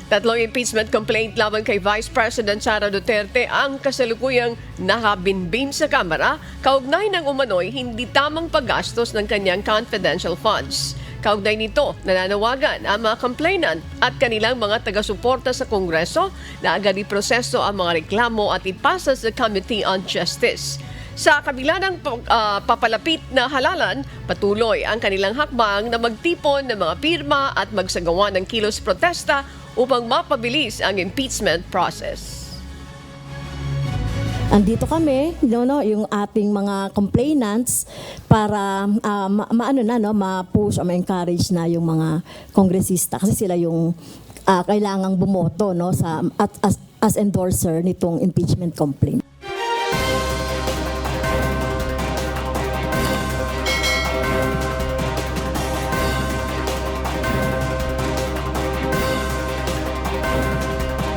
Tatlong impeachment complaint laban kay Vice President Sara Duterte ang kasalukuyang nakabinbin sa Kamara kaugnay ng umano'y hindi tamang paggastos ng kanyang confidential funds. Kaugnay nito, nananawagan ang mga complainant at kanilang mga taga-suporta sa Kongreso na agad iproseso ang mga reklamo at ipasa sa Committee on Justice. Sa kabila ng papalapit na halalan, patuloy ang kanilang hakbang na magtipon ng mga pirma at magsagawa ng kilos protesta upang mapabilis ang impeachment process. Andito kami, yung ating mga complainants para ma-push o ma-encourage na yung mga kongresista kasi sila yung kailangang bumoto, no, sa as endorser nitong impeachment complaint.